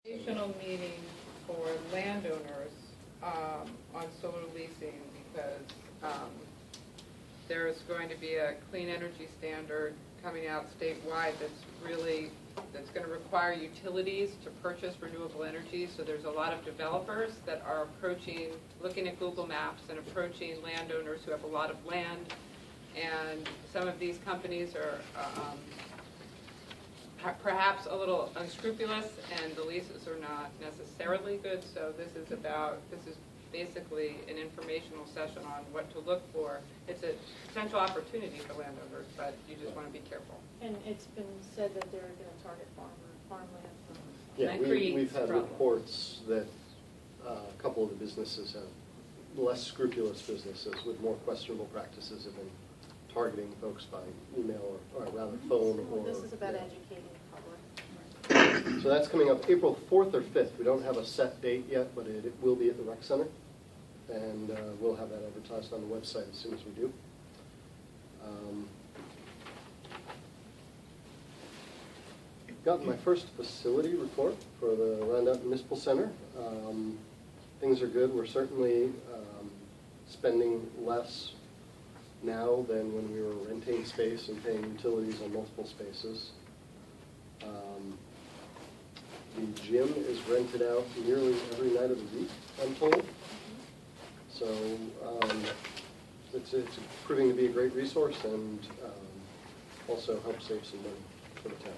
Informational meeting for landowners on solar leasing, because there's going to be a clean energy standard coming out statewide that's going to require utilities to purchase renewable energy. So there's a lot of developers that are looking at Google Maps and approaching landowners who have a lot of land, and some of these companies are perhaps a little unscrupulous, and the leases are not necessarily good. So this is basically an informational session on what to look for. It's a potential opportunity for landowners, but you just want to be careful. And it's been said that they're going to target farmland. Yeah, we've had reports that a couple of the businesses less scrupulous businesses with more questionable practices have been targeting folks by email or rather phone. Well, this is about educating the public. So that's coming up April 4th or 5th. We don't have a set date yet, but it will be at the rec center, and we'll have that advertised on the website as soon as we do. Got my first facility report for the Rosendale Municipal Center. Things are good. We're certainly spending less now than when we were renting space and paying utilities on multiple spaces. The gym is rented out nearly every night of the week, I'm told. So it's proving to be a great resource, and also help save some money for the town.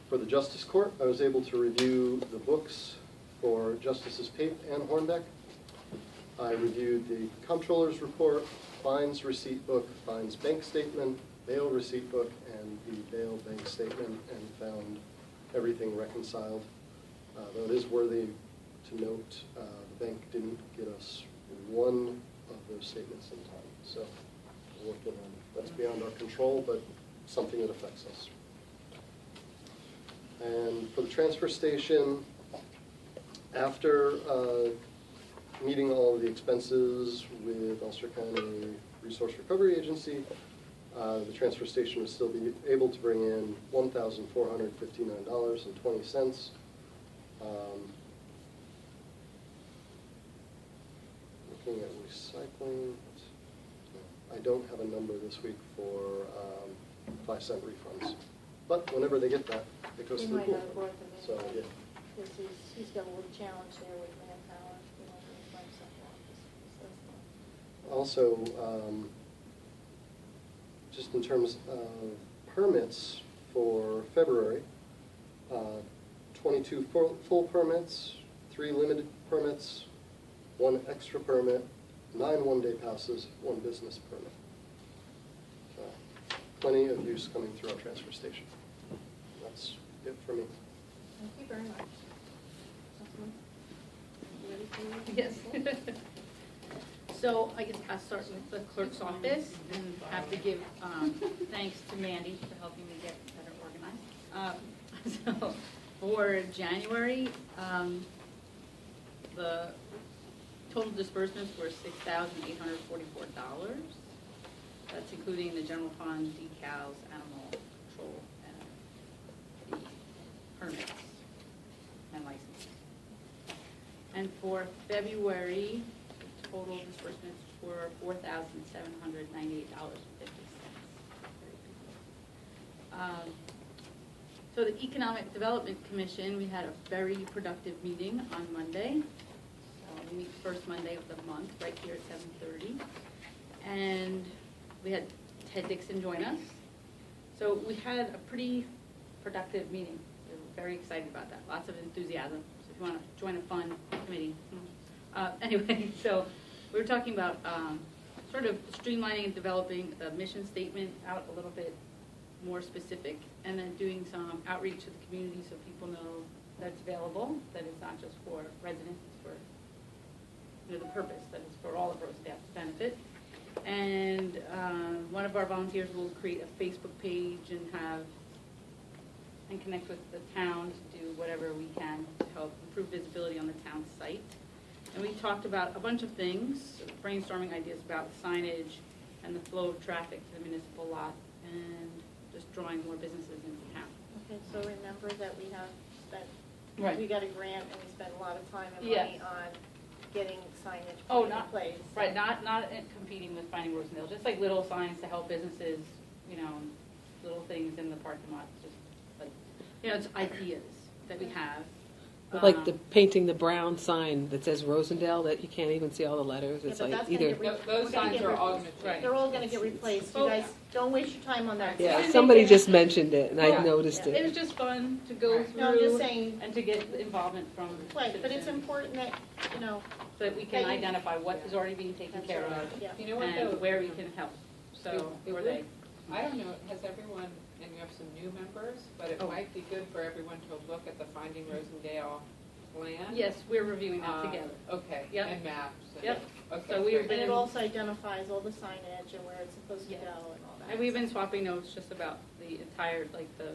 For the Justice Court, I was able to review the books for Justices Pape and Hornbeck. I reviewed the Comptroller's report, fines receipt book, fines bank statement, bail receipt book, and the bail bank statement, and found everything reconciled. Though it is worthy to note, the bank didn't get us one of those statements in time. So we're working on it. That's beyond our control, but something that affects us. And for the transfer station, after meeting all of the expenses with Ulster County Resource Recovery Agency, the transfer station will still be able to bring in $1,459.20. Looking at recycling, I don't have a number this week for 5-cent refunds, but whenever they get that, it goes to the pool. So yeah. Because he's got a little challenge there with manpower. Also, just in terms of permits for February, 22 full permits, 3 limited permits, 1 extra permit, 9 one-day passes, 1 business permit. So, plenty of use coming through our transfer station. That's it for me. Thank you very much. Yes. So I guess I'll start with the clerk's office and have to give thanks to Mandy for helping me get better organized. So for January, the total disbursements were $6,844. That's including the general fund, decals, animal control, and the permits and licenses. And for February, the total disbursements were $4,798.50. So the Economic Development Commission, we had a very productive meeting on Monday. We meet first Monday of the month, right here at 7:30. And we had Ted Dixon join us. So we had a pretty productive meeting. We were very excited about that. Lots of enthusiasm. So if you want to join a fun committee. Anyway, so we were talking about sort of streamlining and developing the mission statement out a little bit more specific, and then doing some outreach to the community so people know that it's available, that it's not just for residents, it's for the purpose, that it's for all of Rosendale to benefit. And one of our volunteers will create a Facebook page and connect with the town to do whatever we can to help improve visibility on the town site. And we talked about a bunch of things, brainstorming ideas about signage and the flow of traffic to the municipal lot, and just drawing more businesses into town. Okay, so remember that we have spent, Right. we got a grant and we spent a lot of time and Yes. money on getting signage Oh, put in not, place. right, not competing with Finding Rosendale, just like little signs to help businesses, you know, little things in the parking lot, just like, you know, it's ideas that we have. Like the painting the brown sign that says Rosendale, that you can't even see all the letters. Yeah, It's but like that's gonna either, get Those we're gonna signs get are all replaced. gonna change. They're all gonna get replaced. You Oh, guys, don't waste your time on that. yeah, Didn't somebody make it- just mentioned it and I Yeah. noticed It it. was just fun to go through. No, I'm just saying, And to get involvement from right, but it's citizens, important that, you know, so that we can that you- identify what is already being taken that's care right, of yeah. You know what though? and where we can help, so, It or would- they. I don't know, has everyone, and you have some new members, but it Oh. might be good for everyone to look at the Finding Rosendale plan. Yes, we're reviewing that together. Okay, Yep. and maps. And, Yep. Okay, So we've great. and been- it also identifies all the signage and where it's supposed to Yes. go and all that. And we've been swapping notes just about the entire, like the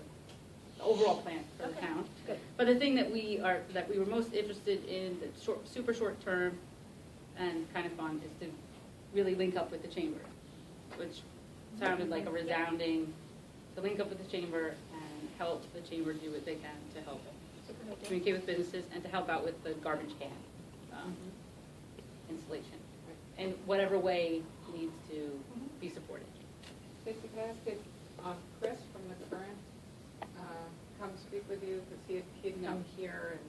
overall plan for the Okay, town. good. But the thing that we were most interested in, the super short term and kind of fun, is to really link up with the chamber, which sounded like a resounding, to link up with the chamber and help the chamber do what they can to help communicate with businesses and to help out with the garbage can installation. In whatever way needs to be supported. Stacy, could I ask if Chris from the Current come speak with you, to see if he'd come here, and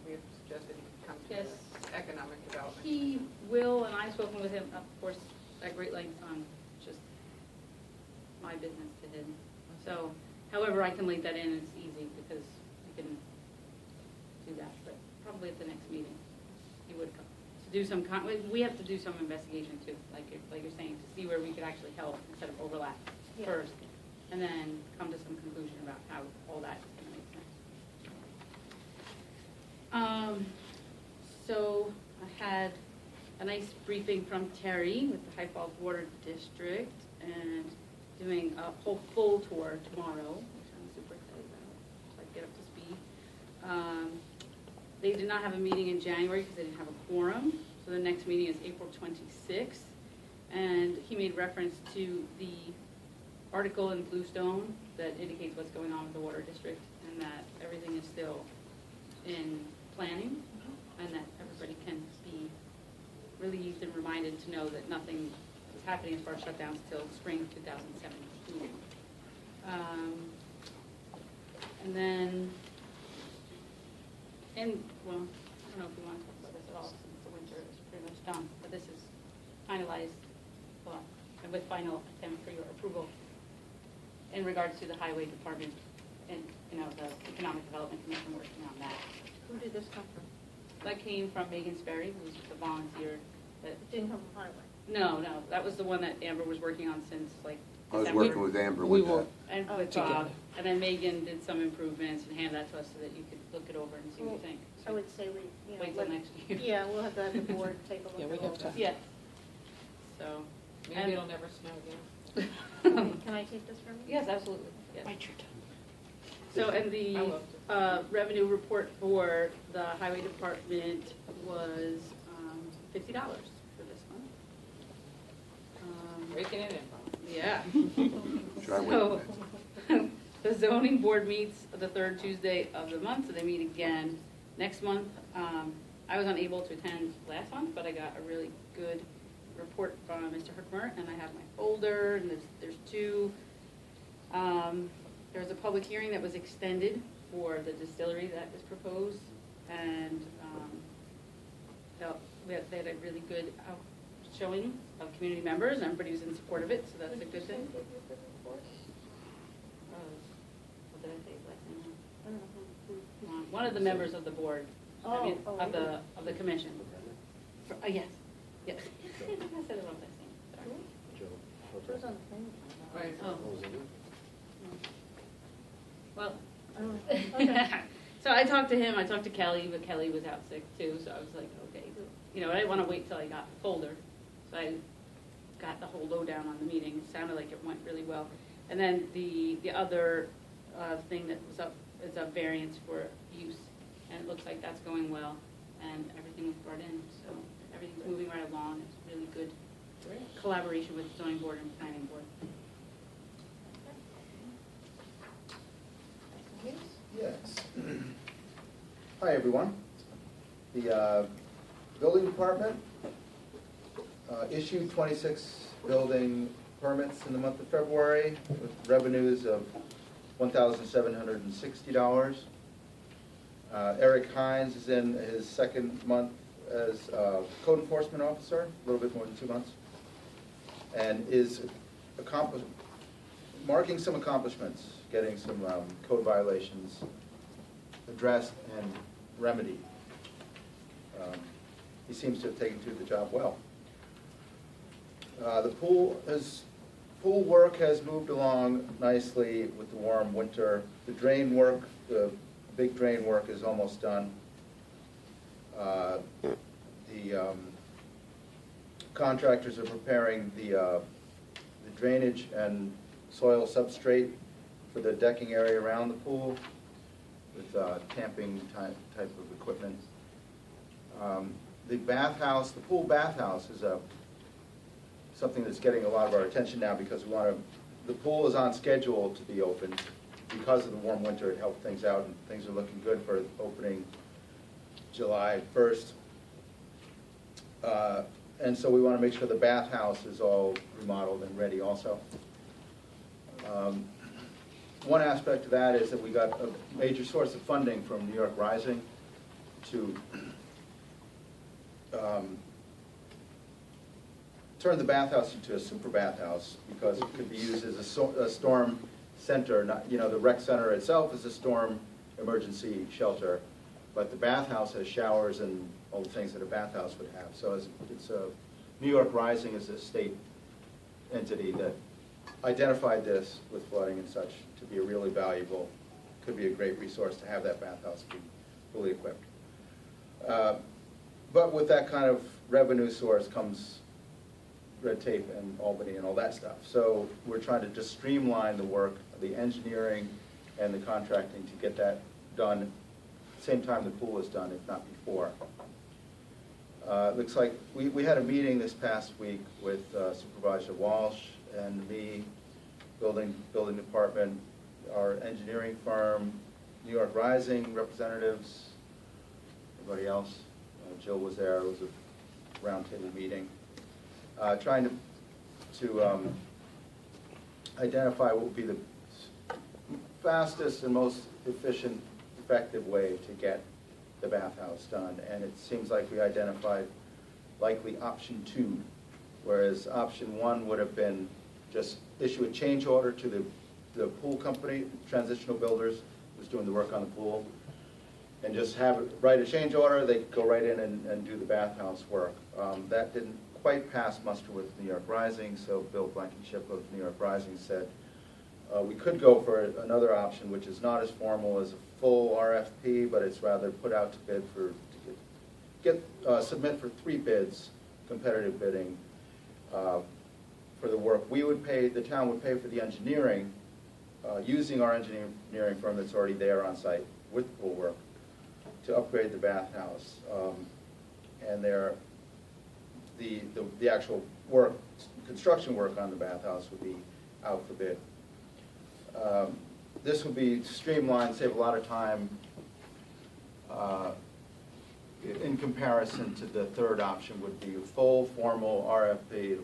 we have suggested he come to Yes. the economic development. He will, and I've spoken with him, of course, at great length on just my business to him. So, however I can link that in, it's easy because we can do that, but probably at the next meeting, he would come. To do some, we have to do some investigation too, like you're saying, to see where we could actually help instead of overlap Yeah. first, and then come to some conclusion about how all that is gonna make sense. So I had a nice briefing from Terry with the High Falls Water District and doing a whole full tour tomorrow, which I'm super excited about, so I can get up to speed. They did not have a meeting in January because they didn't have a quorum, so the next meeting is April 26th. And he made reference to the article in Bluestone that indicates what's going on with the water district and that everything is still in planning and that everybody can be relieved and reminded to know that nothing is happening as far as shutdowns till spring 2017. And then, well, I don't know if we want to talk about this at all since the winter is pretty much done, but this is finalized, well, and with final attempt for your approval in regards to the highway department and, you know, the Economic Development Commission working on that. Who did this come from? That came from Megan Sperry, who's the volunteer that, It didn't come from highway. no, that was the one that Amber was working on since like I was December. working with Amber We with will- that. And Oh, with together. Bob, and then Megan did some improvements and handed that to us so that you could look it over and see what you think. I would say we, you know. Wait till let- next year. Yeah, we'll have the board take a look Yeah, at we all have of time. that. Yes. So. Maybe and- it'll never snow again. Can I take this from you? Yes, absolutely. Yes. Bite your tongue. So, and I the love revenue report for the highway department was $50 for this month. Breaking it in. Yeah. Try So, waiting. the zoning board meets the third Tuesday of the month, so they meet again next month. I was unable to attend last month, but I got a really good report from Mr. Herkmer, and I have my folder, and there's two. There was a public hearing that was extended for the distillery that is proposed, and they had a really good showing of community members, and everybody was in support of it, so that's a good thing. What did I say last name? I don't know who. One of the members of the board, I mean, Oh, of the commission. Yes, yes. I said it wrong last name, sorry. Who was on the phone? Right. Oh, well, Oh, okay. so I talked to him, I talked to Kelly, but Kelly was out sick too, so I was like, okay, you know, I didn't want to wait till I got the folder. So I got the whole lowdown on the meeting, it sounded like it went really well. And then the other thing that was up is a variance for use, and it looks like that's going well, and everything was brought in, so everything's moving right along, it's really good collaboration with the zoning board and planning board. Hi, everyone. The building department issued 26 building permits in the month of February with revenues of $1,760. Eric Hines is in his second month as code enforcement officer, a little bit more than 2 months, and is marking some accomplishments, getting some code violations addressed and remedied. He seems to have taken to the job well. The pool work has moved along nicely with the warm winter. The drain work, the big drain work is almost done. The contractors are preparing the drainage and soil substrate for the decking area around the pool with tamping type of equipment. The bathhouse, the pool bathhouse is something that's getting a lot of our attention now because we want to, the pool is on schedule to be opened. Because of the warm winter, it helped things out, and things are looking good for opening July 1st. And so we want to make sure the bathhouse is all remodeled and ready also. One aspect of that is that we got a major source of funding from New York Rising to turn the bathhouse into a super bathhouse because it could be used as a storm center. Not, the rec center itself is a storm emergency shelter, but the bathhouse has showers and all the things that a bathhouse would have. So it's New York Rising is a state entity that identified this with flooding and such to be a really valuable, could be a great resource to have that bathhouse be fully equipped. But with that kind of revenue source comes red tape and Albany and all that stuff. So we're trying to just streamline the work, the engineering and the contracting to get that done at the same time the pool is done, if not before. Looks like we had a meeting this past week with Supervisor Walsh and me, building department, our engineering firm, New York Rising representatives, everybody else. Jill was there. It was a roundtable meeting, trying to identify what would be the fastest and most efficient, effective way to get the bathhouse done. And it seems like we identified likely option 2, whereas option 1 would have been just issue a change order to the pool company, Transitional Builders, who's doing the work on the pool, and just write a change order. They could go right in and do the bathhouse work. That didn't quite pass muster with New York Rising, so Bill Blankenship of New York Rising said we could go for another option, which is not as formal as a full RFP, but it's rather put out to bid submit for 3 bids, competitive bidding, for the work. We would pay, the town would pay for the engineering, using our engineering firm that's already there on site with pool work to upgrade the bathhouse. And the actual work, construction work on the bathhouse would be out for bid. This would be streamlined, save a lot of time in comparison to the third option would be a full formal RFP,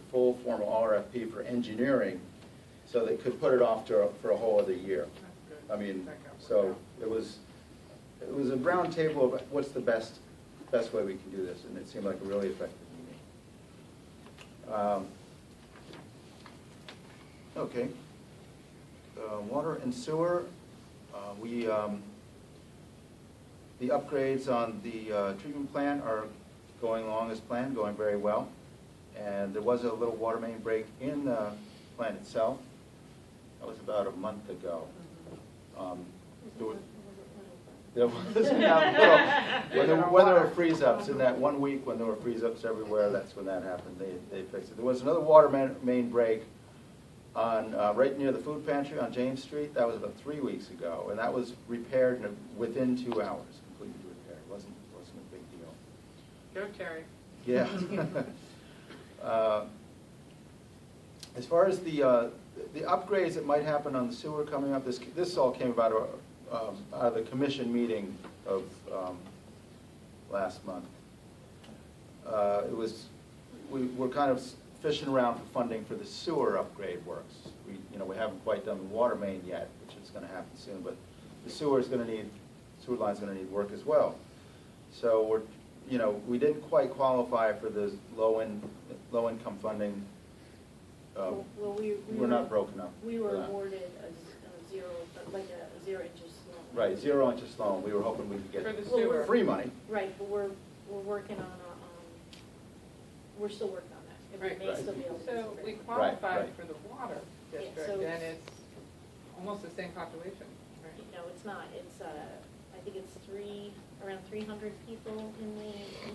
for engineering, so they could put it off for a whole other year. I mean, so it was a round table of what's the best way we can do this, and it seemed like a really effective meeting. Okay. Water and sewer, the upgrades on the treatment plant are going along as planned, going very well. And there was a little water main break in the plant itself. That was about a month ago. There was when there were freeze-ups, in that 1 week when there were freeze-ups everywhere, that's when that happened. They fixed it. There was another water main break on right near the food pantry on James Street. That was about 3 weeks ago, and that was repaired within 2 hours, completely repaired. It wasn't a big deal. Go, Terry. Yeah. As far as the upgrades that might happen on the sewer coming up, this all came about out of the commission meeting of last month. We're kind of fishing around for funding for the sewer upgrade works. We haven't quite done the water main yet, which is gonna happen soon, but the sewer line's gonna need work as well. So we didn't quite qualify for the low-income funding. Well, We're not broken up. We for were that. awarded a zero, like a zero interest loan. Right, 0 interest loan. We were hoping we could get For the Well, sewer. free money. Right, but we're working on we're still working on that. And we Right. may Right. still be able to. So do we it. qualified right. for the water Yeah, district, so and it's almost the same population, right? No, it's not. It's, I think it's around 300 people in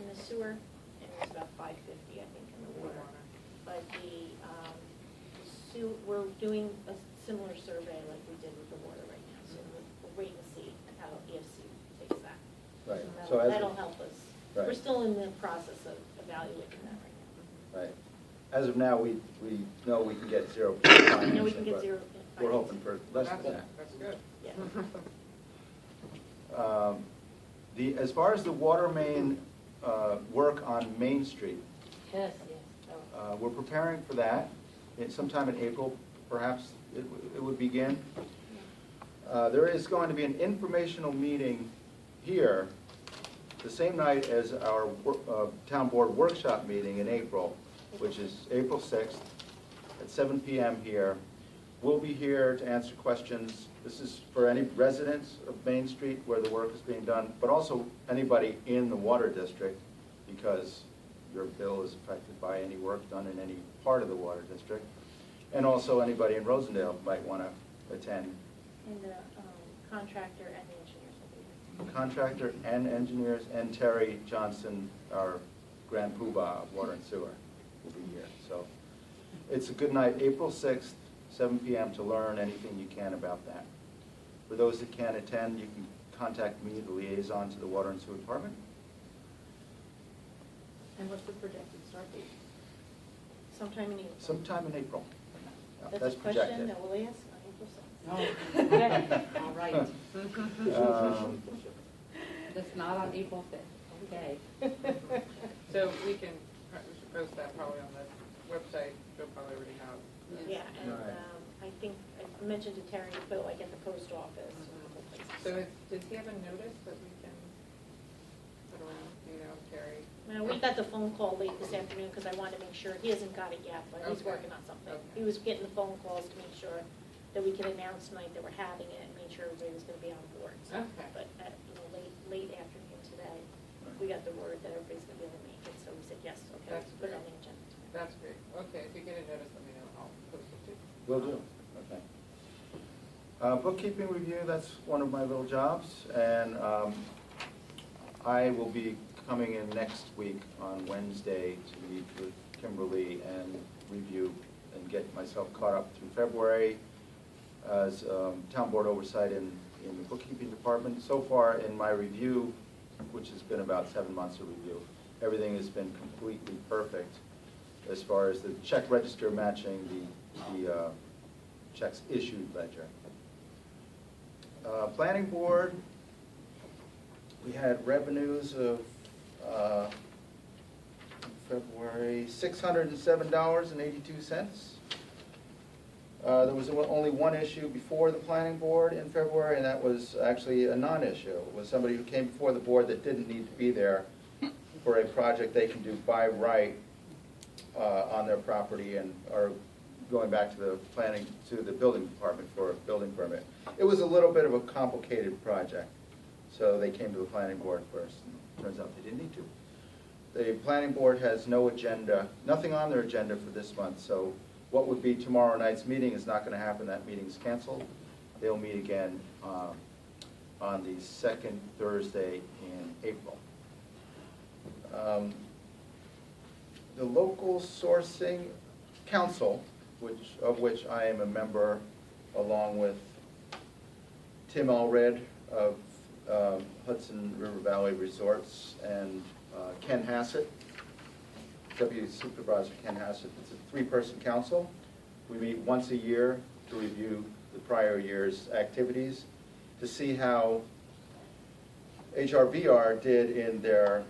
the sewer, and there's about 550, I think, in the water. But we're doing a similar survey like we did with the water right now, so we'll wait and see how EFC takes that. Right. So So as that'll of- help us. Right. We're still in the process of evaluating that right Right. As of now, we know we can get 0 now. financing. I know we can get but 0. We're hoping for less than That's- that. That's good. Yeah. As far as the water main work on Main Street, Yes, we're preparing for that. Sometime in April, perhaps it would begin. There is going to be an informational meeting here the same night as our town board workshop meeting in April, which is April 6th at 7 p.m. here. We'll be here to answer questions. This is for any residents of Main Street where the work is being done, but also anybody in the water district, because your bill is affected by any work done in any part of the water district. And also anybody in Rosendale might want to attend. And the contractor and the engineers will be here. The contractor and engineers and Terry Johnson, our grand poobah of water and sewer, will be here. So it's a good night, April 6th, 7 p.m. to learn anything you can about that. For those that can't attend, you can contact me, the liaison to the water and sewer department. And what's the projected start date? Sometime in April. Sometime in April. That's a question projected. that we'll ask on April 6th. Oh, okay, all right. That's not on April 5th, okay. So we should post that probably on the website, you'll probably already have. Yeah, and Right. I think I mentioned to Terry to put it like at the post office and a couple places. So does he have a notice that we can put around, Terry? Now, we got the phone call late this afternoon because I wanted to make sure, he hasn't got it yet, but he's Okay. working on something. Okay. He was getting the phone calls to make sure that we could announce tonight that we're having it and make sure everybody was gonna be on board. So, Okay. But at, late afternoon today, we got the word that everybody's gonna be able to make it, so we said, yes, okay, That's put it on great. the agenda tonight. That's great. Okay, if you get a notice, let me know, I'll post it too. Will do, okay. Bookkeeping review, that's one of my little jobs, and I will be coming in next week on Wednesday to meet with Kimberly and review and get myself caught up through February as town board oversight in the bookkeeping department. So far in my review, which has been about 7 months of review, everything has been completely perfect as far as the check register matching the checks issued ledger. Planning board, we had revenues of February $607.82. There was only one issue before the planning board in February, and that was actually a non-issue. It was somebody who came before the board that didn't need to be there for a project they can do by right on their property and are going back to the building department for a building permit. It was a little bit of a complicated project, so they came to the planning board first. Turns out they didn't need to. The planning board has no agenda, nothing on their agenda for this month, so what would be tomorrow night's meeting is not going to happen. That meeting's canceled. They'll meet again on the second Thursday in April. The local sourcing council, of which I am a member, along with Tim Allred of Hudson River Valley Resorts and Ken Hassett, Deputy Supervisor Ken Hassett. It's a 3-person council. We meet once a year to review the prior year's activities to see how HRVR did in their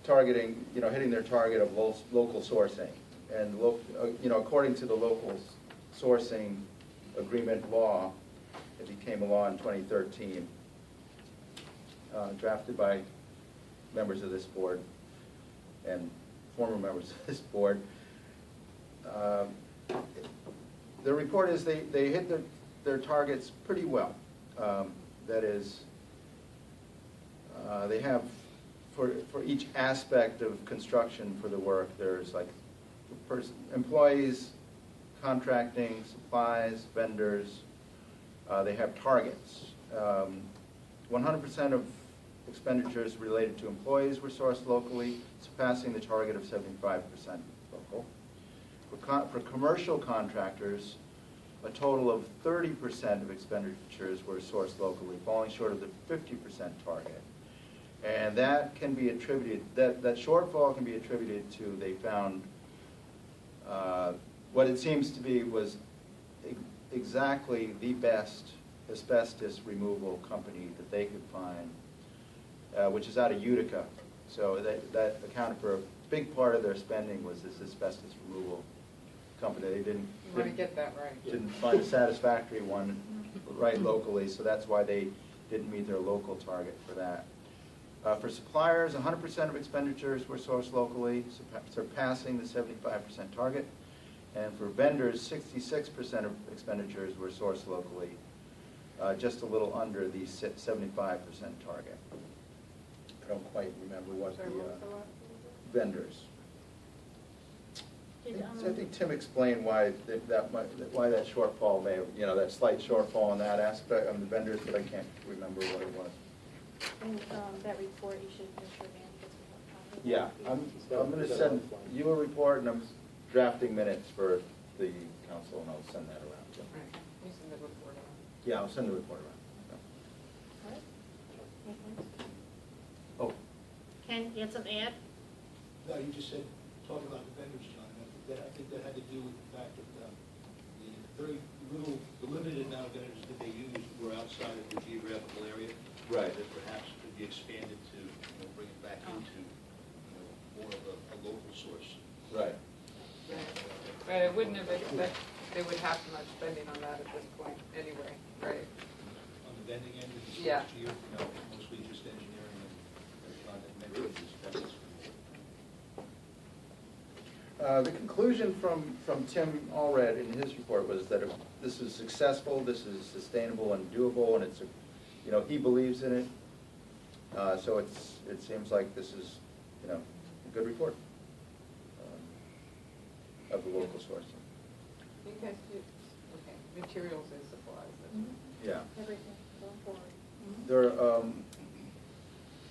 targeting, hitting their target of local sourcing. And, according to the local sourcing agreement law, it became a law in 2013, drafted by members of this board and former members of this board. The report is they hit their targets pretty well. That is, they have, for each aspect of construction for the work, there's like employees, contracting, supplies, vendors, they have targets. 100% of expenditures related to employees were sourced locally, surpassing the target of 75% local. For commercial contractors, a total of 30% of expenditures were sourced locally, falling short of the 50% target. And that can be attributed, that shortfall can be attributed to, they found, what it seems to be was exactly the best asbestos removal company that they could find, which is out of Utica. So that accounted for a big part of their spending was this asbestos removal company. They You want to get that right. didn't find a satisfactory one right locally, so that's why they didn't meet their local target for that. For suppliers, 100% of expenditures were sourced locally, surpassing the 75% target. And for vendors, 66% of expenditures were sourced locally, just a little under the 75% target. I don't quite remember what Sorry, the what was the last one? vendors. I think Tim explained why why that shortfall may have, that slight shortfall in that aspect of the vendors, but I can't remember what it was. And that report, you should make sure Dan gets a copy. Yeah, I'm going to send you a report, and I'm drafting minutes for the council, and I'll send that around. Right. You send the report on. Yeah, I'll send the report around. All right. Anything else? Oh, Ken, you had something to add? No, you just said, talking about the vendors, John, I think that had to do with the fact that the very little, the limited amount of vendors that they used were outside of the geographical area. Right. That perhaps could be expanded to, bring it back into, more of a local source. right. But I wouldn't have expected they would have much spending on that at this point anyway, right? On the vending end of the Yeah. source year, mostly just engineering and John had mentioned this fence. The conclusion from Tim Allred in his report was that this is successful, this is sustainable and doable, and it's, he believes in it. So it seems like this is, a good report of the local sourcing. You guys do, okay, materials and supplies. That's right. Yeah. Everything going forward. There are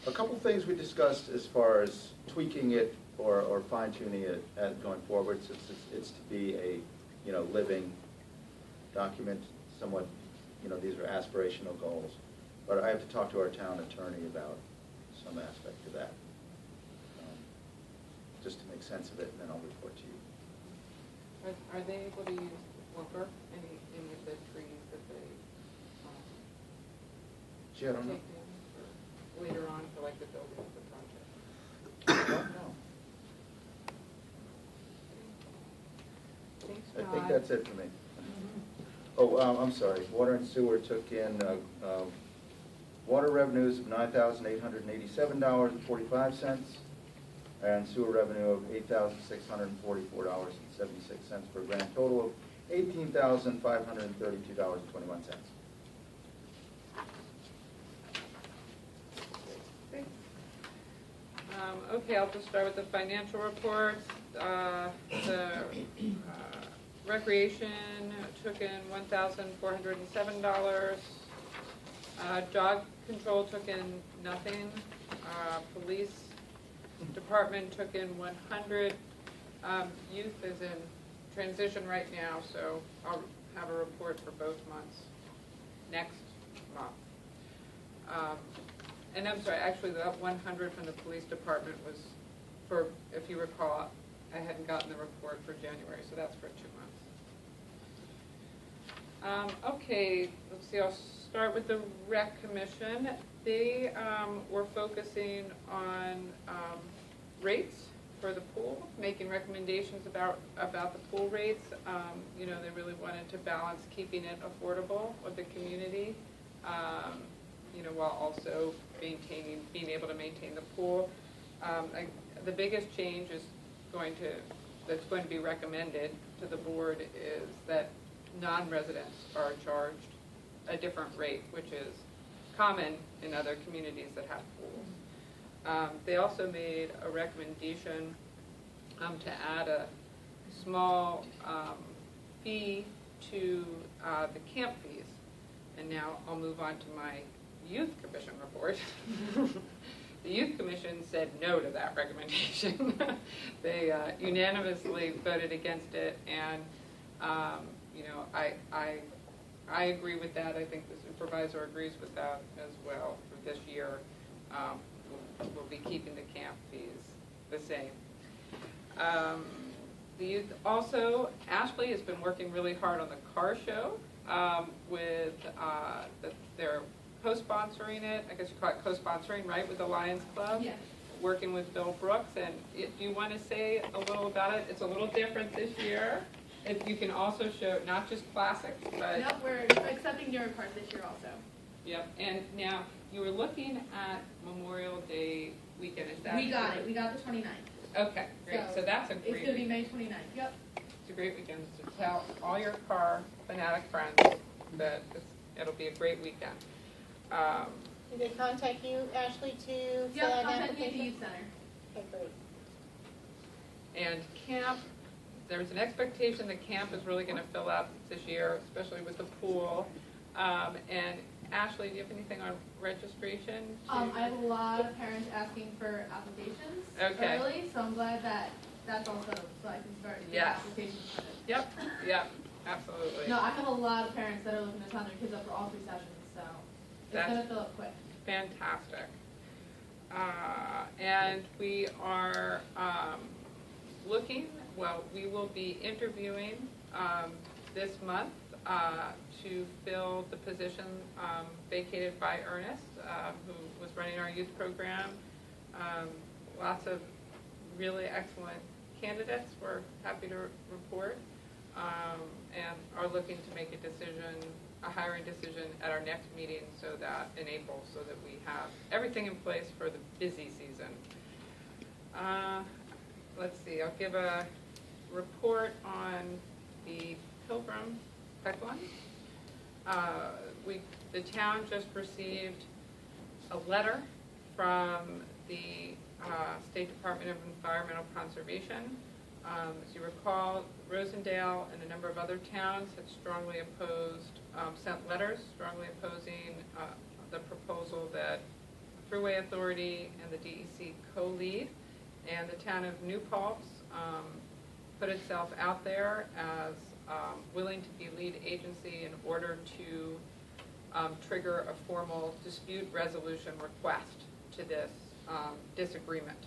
a couple things we discussed as far as tweaking it or fine-tuning it as going forward, since it's to be a, living document, somewhat, these are aspirational goals. But I have to talk to our town attorney about some aspect of that, just to make sense of it, and then I'll report to you. Are they able to use lumber, any of the trees that they Gee, I don't know. take in for later on for like the building of the project? I don't know. Thanks, I think John. that's it for me. Oh, I'm sorry, water and sewer took in water revenues of $9,887.45, and sewer revenue of $8,644.76, for a grand total of $18,532.21. Thanks. Okay, I'll just start with the financial reports. The recreation took in $1,407. Dog control took in nothing. Police department took in 100. Youth is in transition right now, so I'll have a report for both months next month. And I'm sorry, actually that 100 from the police department was for, if you recall, I hadn't gotten the report for January, so that's for 2 months. Okay, let's see, I'll start with the Rec Commission. They were focusing on rates for the pool, making recommendations about the pool rates. You know, they really wanted to balance keeping it affordable with the community, you know, while also being able to maintain the pool. The biggest change that's going to be recommended to the board is that non-residents are charged a different rate, which is common in other communities that have pools. They also made a recommendation to add a small fee to the camp fees. And now I'll move on to my Youth Commission report. The Youth Commission said no to that recommendation. They unanimously voted against it, and you know, I agree with that. I think the supervisor agrees with that as well. For this year, we'll be keeping the camp fees the same. The youth also, Ashley has been working really hard on the car show with they're co-sponsoring it. I guess you call it co-sponsoring, right, with the Lions Club? Yeah. Working with Bill Brooks. And if you want to say a little about it, it's a little different this year. If you can also show not just classics, but... Yep, we're accepting newer cars this year also. Yep, and now you were looking at Memorial Day weekend. Is that We got it. We got the 29th. Okay, great. So that's a great It's going to be May 29th. Yep. It's a great weekend to tell all your car fanatic friends that it'll be a great weekend. Did they contact you, Ashley, to fill Yep, out an contact me at the application? youth center. Okay, great. And camp, there's an expectation that camp is really going to fill up this year, especially with the pool. And Ashley, do you have anything on registration? I have a lot of parents asking for applications Okay. early, so I'm glad that that's all settled, so I can start getting Yes. applications started. Yep, absolutely. No, I have a lot of parents that are looking to sign their kids up for all 3 sessions, so it's That's- going to fill up quick. Fantastic. And we are we will be interviewing this month to fill the position vacated by Ernest, who was running our youth program. Lots of really excellent candidates, we're happy to report, and are looking to make a hiring decision at our next meeting in April, so that we have everything in place for the busy season. Let's see, I'll give a report on the Pilgrim pipeline. The town just received a letter from the State Department of Environmental Conservation. As you recall, Rosendale and a number of other towns had strongly opposed, sent letters strongly opposing the proposal that the Thruway Authority and the DEC co-lead, and the town of New Paltz put itself out there as willing to be lead agency in order to trigger a formal dispute resolution request to this disagreement.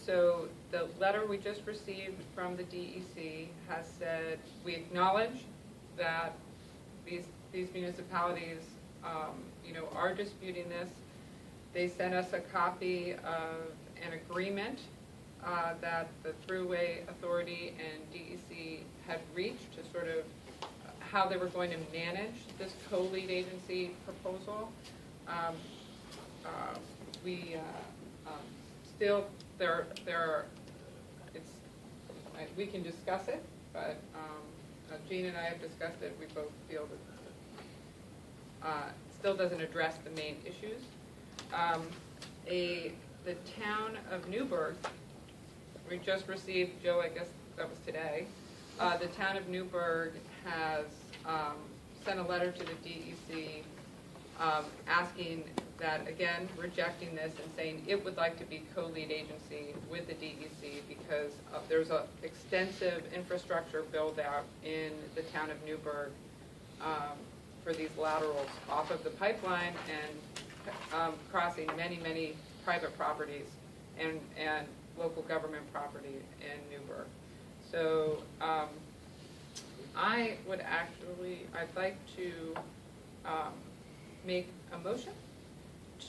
So the letter we just received from the DEC has said, we acknowledge that these municipalities are disputing this. They sent us a copy of an agreement that the Thruway Authority and DEC had reached to sort of how they were going to manage this co-lead agency proposal. Still, we can discuss it, but Jean and I have discussed it. We both feel that it still doesn't address the main issues. The town of Newburgh, we just received, Joe, I guess that was today, the town of Newburgh has sent a letter to the DEC asking that, again, rejecting this and saying it would like to be co-lead agency with the DEC because there's an extensive infrastructure build-out in the town of Newburgh for these laterals off of the pipeline and crossing many, many private properties and local government property in Newburgh. So I'd like to make a motion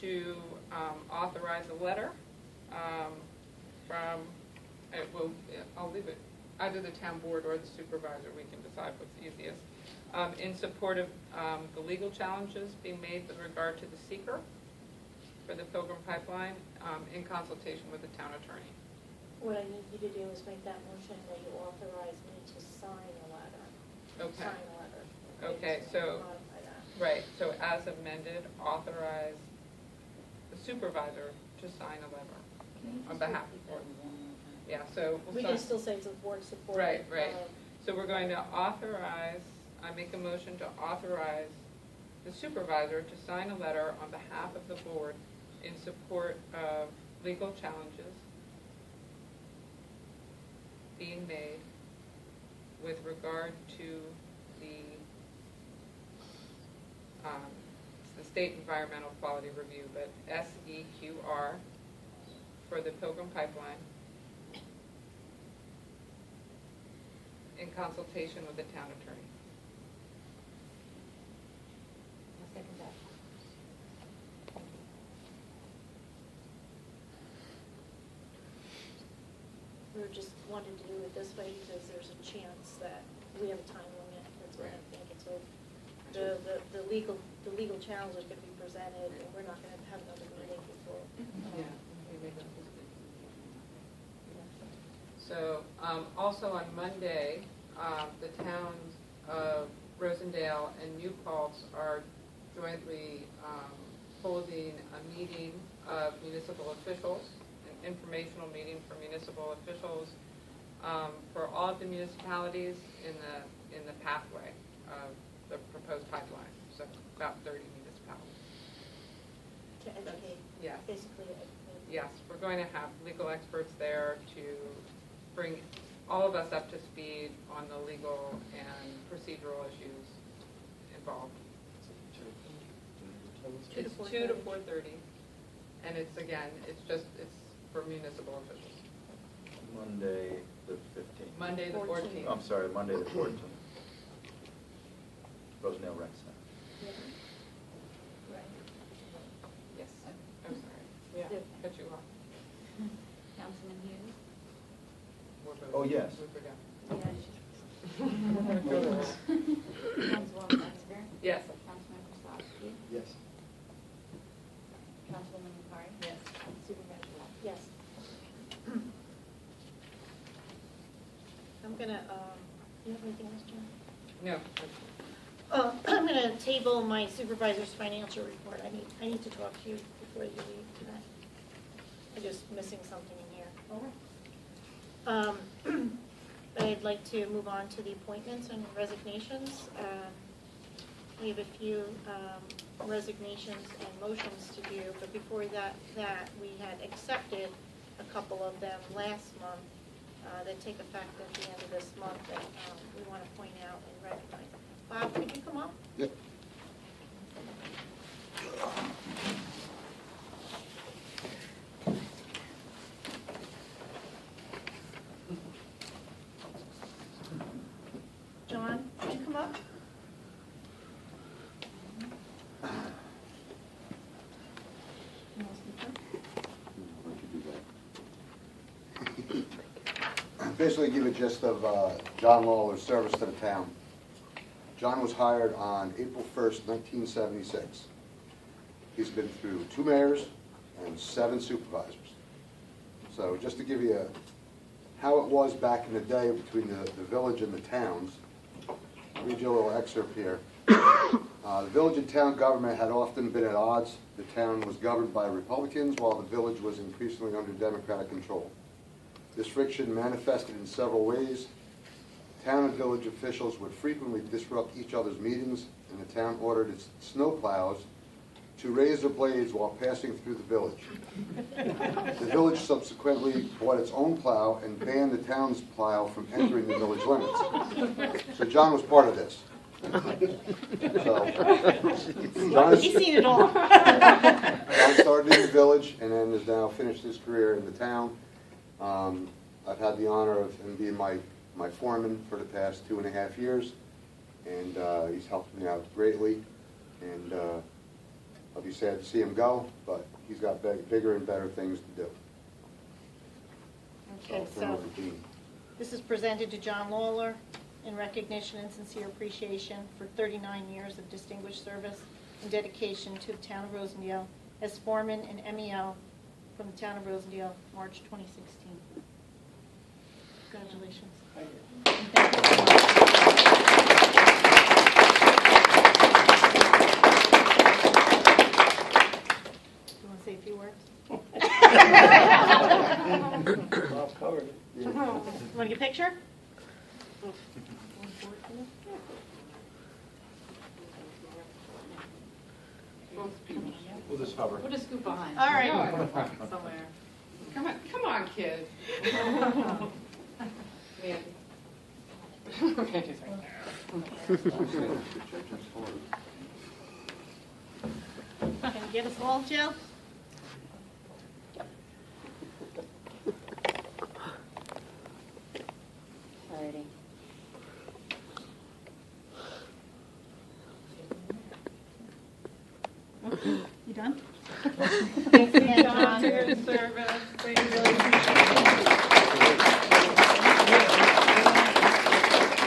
to authorize a letter from, I'll leave it, either the town board or the supervisor, we can decide what's easiest, in support of the legal challenges being made with regard to the seeker for the Pilgrim Pipeline, in consultation with the town attorney. What I need you to do is make that motion that you authorize me to sign a letter. Okay. Sign a letter. Okay, so, modify that. right, so as amended, authorize the supervisor to sign a letter on behalf of the board. Yeah, so. we'll We sign- can still say it's a board support. Right, right. So we're going to authorize, I make a motion to authorize the supervisor to sign a letter on behalf of the board in support of legal challenges being made with regard to the State Environmental Quality Review, but SEQR for the Pilgrim Pipeline, in consultation with the town attorney. I'll second that. We just wanted to do it this way because there's a chance that we have a time limit. That's what I think. It's the legal challenges are going to be presented, and we're not going to have another meeting before. Yeah. So, also on Monday, the towns of Rosendale and New Paltz are jointly holding a meeting of municipal officials, an informational meeting for municipal officials for all of the municipalities in the pathway of the proposed pipeline, so about 30 municipalities. To educate, Yes. basically educate. Yes, we're going to have legal experts there to bring all of us up to speed on the legal and procedural issues involved. 2 to It's 2 to 4:30. 4:30, and it's for municipal officials. Monday the 15th. Monday the 14th. 14th. I'm sorry, Monday the 14th. Rosendale Rec Center. Yeah. Right. Yes, I'm sorry. Yeah, Yeah. cut you off. Councilman Hughes? We're both- Oh, yes. we forgot. Councilwoman Metzger? Yes. Councilman Krasowski? Yes. Councilwoman McCarty? Yes. Supervisor Wall? Yes. I'm gonna, you have anything else, John? No. I'm gonna table my supervisor's financial report. I need to talk to you before you leave tonight. I'm just missing something in here. I'd like to move on to the appointments and resignations. We have a few resignations and motions to do, but before that we had accepted a couple of them last month that take effect at the end of this month that we want to point out and recognize. Bob, could you come up? Yep. John, could you come up? Basically give a gist of John Lawler's service to the town. John was hired on April 1st, 1976. He's been through 2 mayors and 7 supervisors. So just to give you how it was back in the day between the village and the towns, I'll read you a little excerpt here. The village and town government had often been at odds. The town was governed by Republicans while the village was increasingly under Democratic control. This friction manifested in several ways. Town and village officials would frequently disrupt each other's meetings, and the town ordered its snowplows to raise their blades while passing through the village. The village subsequently bought its own plow and banned the town's plow from entering the village limits. So John was part of this. So, He's seen it all. John started in the village and then has now finished his career in the town. I've had the honor of him being my foreman for the past 2.5 years, and he's helped me out greatly. And I'll be sad to see him go, but he's got bigger and better things to do. Okay, I'll turn it so over to Jean. this is presented to John Lawler in recognition and sincere appreciation for 39 years of distinguished service and dedication to the town of Rosendale as foreman and MEO from the town of Rosendale, March 2016. Congratulations. You want to say a few words? Bob covered it. You want to get a picture? We'll just hover. We'll just scoot behind. All right. Somewhere. Come on, kid. Mandy. Mandy's right there. Can you give us all, Jill? Alrighty. You done? Thank you, And John, John. for your service. Thank you, really appreciate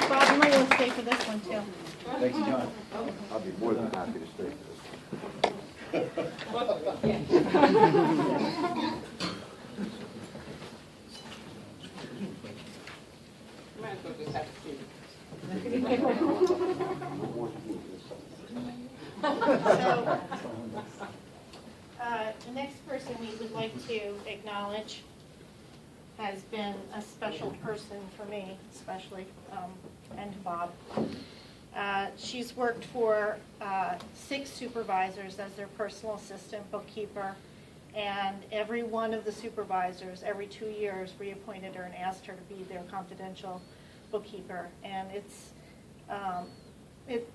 Bob, you might want to stay for this one, too. Thanks, John. I'll be more than happy to stay for this. Might as well just have a seat. So, the next person we would like to acknowledge has been a special person for me, especially, and Bob. She's worked for 6 supervisors as their personal assistant, bookkeeper, and every one of the supervisors, every 2 years, reappointed her and asked her to be their confidential bookkeeper. And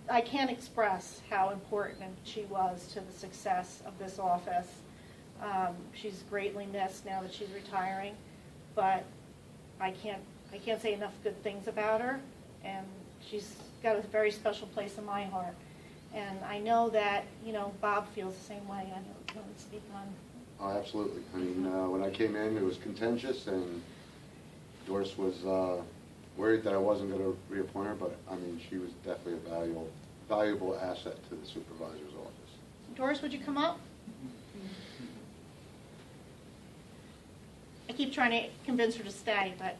I can't express how important she was to the success of this office. She's greatly missed now that she's retiring, but I can't say enough good things about her, and she's got a very special place in my heart. And I know that, Bob feels the same way. I don't want to speak on. Oh, absolutely. I mean, when I came in, it was contentious, and Doris was worried that I wasn't going to reappoint her, but, I mean, she was definitely a valuable asset to the supervisor's office. Doris, would you come up? I keep trying to convince her to stay, but.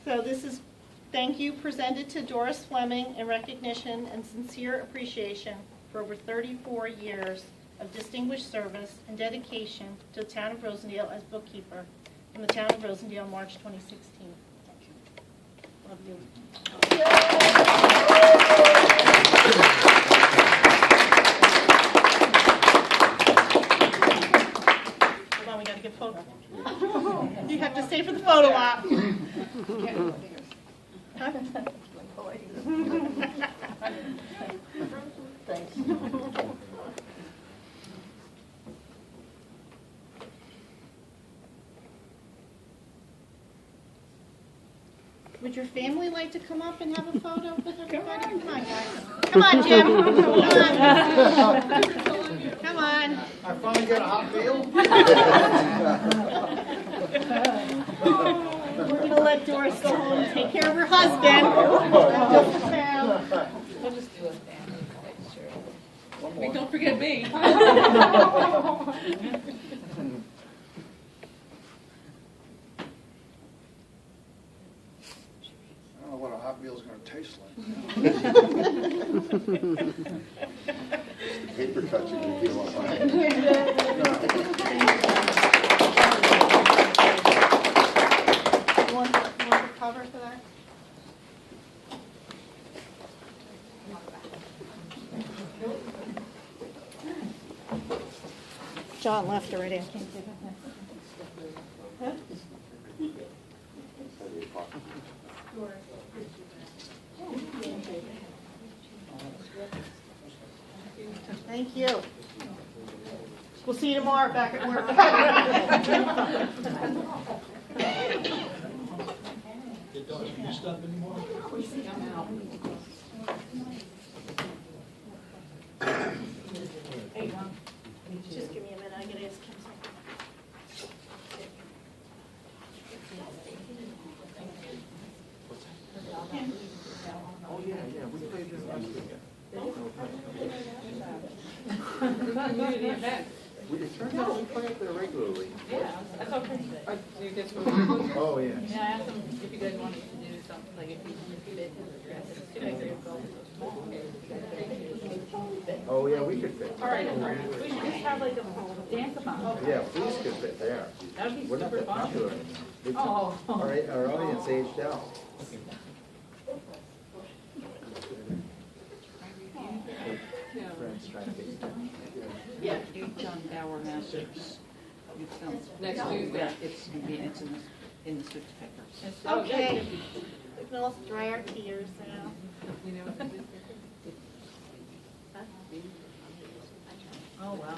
So this is thank you presented to Doris Fleming in recognition and sincere appreciation for over 34 years of distinguished service and dedication to the town of Rosendale as bookkeeper in the town of Rosendale, March 2016. Love you. Hold on, we got to get a photo. You have to stay for the photo op. Huh? Thanks. Would your family like to come up and have a photo with everybody? Come on, guys. Come on, Jim. Come on. Come on. I finally got a hot meal. We're going to let Doris go home and take care of her husband. We'll just do a family picture. Wait, don't forget me. I don't know what a hot meal's gonna taste like. Paper cuts you can peel off. You want the cover for that? John left already. I can't give it back. Huh? Thank you. We'll see you tomorrow back at work. Can you stop anymore? Hey, Mom. Just give me a minute, I gotta ask him something. Oh, yeah, we played this last weekend. Community event. It turns out we play up there regularly. Yeah, that's okay. Do you get moved? Oh, yeah. Yeah, I asked them if you guys wanted to do something, like if you fit in the dress. As soon as they go. Oh, yeah, we could fit. All right, we should just have like a dance-a-thon. Yeah, police could fit there. That'd be We're not super that fun. popular. It's- Oh. Our audience aged out. Friends trying to get Yeah, you've done Bauer Masters. You've done. Next Tuesday. Yeah, it's in the switch papers. Okay, we can all dry our tears now. You know, Oh, wow.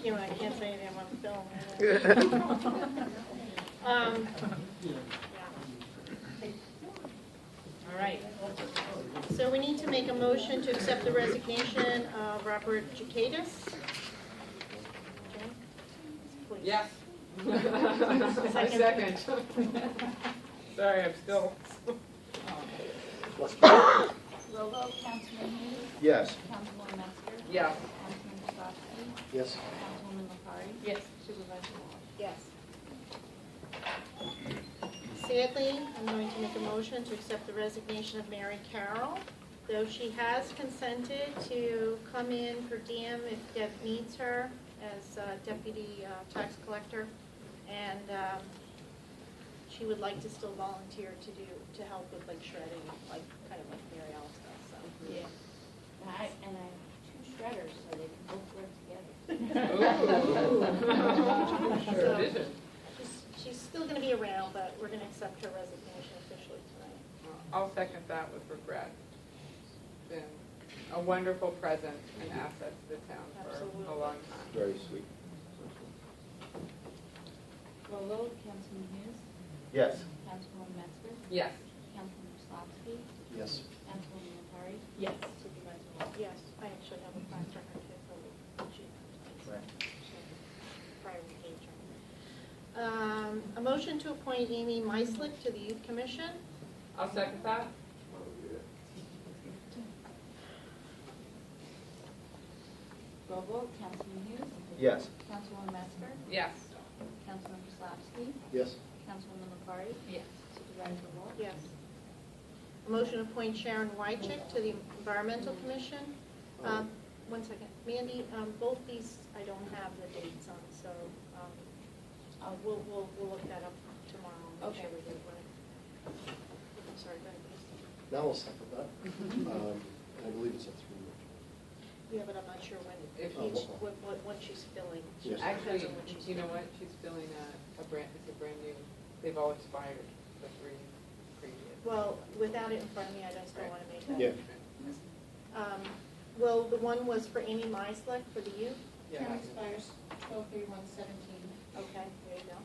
You know, I can't say anything on film. Yeah. All right. So we need to make a motion to accept the resignation of Robert Jacatus. Okay, please. yes. I second. Sorry, I'm still. Rolo, Councilman Hughes, Yes. Councilwoman Metzger, Yeah. Councilman Sosowski, Yes. Councilwoman Lepari. Yes. Supervisor Wall. Yes. Sadly, I'm going to make a motion to accept the resignation of Mary Carroll, though she has consented to come in per diem if Deb needs her as deputy tax collector. And she would like to still volunteer to help with like shredding, like kind of like Mary Alice does, so. Yeah. And I have 2 shredders, so they can both work together. Sure, vision. She's still gonna be around, but we're gonna accept her resignation officially tonight. I'll second that with regret. Been a wonderful presence and asset to the town for Absolutely. a long time. Very sweet. Rolo, Councilman Hughes, Yes. Councilwoman Metzger, Yes. Councilman Sosowski, Yes. Councilwoman Lepari. Yes. Supervisor Wall. Yes, I actually have a class record too for the Right. prior engagement. A motion to appoint Amy Meislick to the Youth Commission. I'll second that. Rolo, Councilman Hughes, Yes. Councilwoman Metzger, Yes. Councilman Sosowski, Yes. Councilwoman Lepari. Yes. Supervisor Wall. Yes. A motion to appoint Sharon Wychick to the Environmental Commission. One second, Mandy, both these I don't have the dates on, so we'll look that up tomorrow. and make sure we get it right. I'm sorry, go ahead, please. Now we'll second that. I believe it's a 3-year. Yeah, but I'm not sure when, If when she's filling. Yes. Actually, Depends on when she's you know filling. what, she's filling a brand, it's a brand new, they've all expired, the 3 previous. Well, without it in front of me, I just don't want to make that. Yeah. Well, the one was for Amy Meislick for the youth. Yeah. Term expires 12/31/17. Okay, there you go.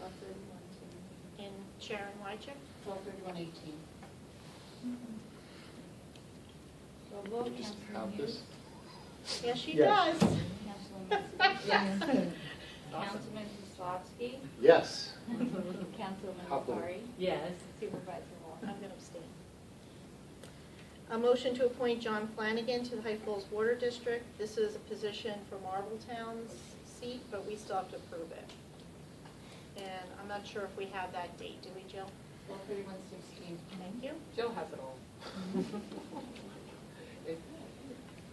12/31/17. And Sharon Wychick? 12/31/18. Rolo, Just Councilman have Hughes, this. Yes, she Yes. does. Councilwoman Metzger. Yes. Councilman Sosowski, Yes. Councilwoman Happily. Lepari. Yes. Supervisor Wall. I'm going to abstain. A motion to appoint John Flanagan to the High Falls Water District. This is a position for Marbletown's seat, but we still have to approve it. And I'm not sure if we have that date. Do we, Jill? 12/31/16. Thank you. Jill has it all. It-